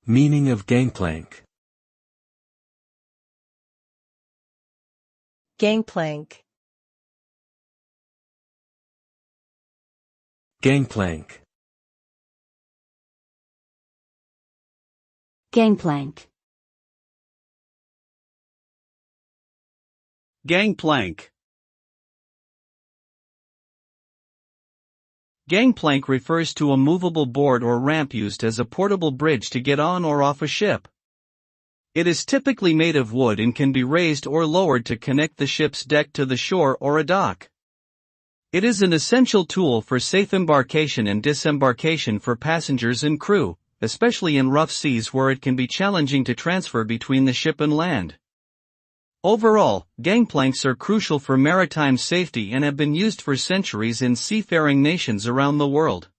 Meaning of gangplank. Gangplank. Gangplank. Gangplank. Gangplank. Gangplank refers to a movable board or ramp used as a portable bridge to get on or off a ship. It is typically made of wood and can be raised or lowered to connect the ship's deck to the shore or a dock. It is an essential tool for safe embarkation and disembarkation for passengers and crew, especially in rough seas where it can be challenging to transfer between the ship and land. Overall, gangplanks are crucial for maritime safety and have been used for centuries in seafaring nations around the world.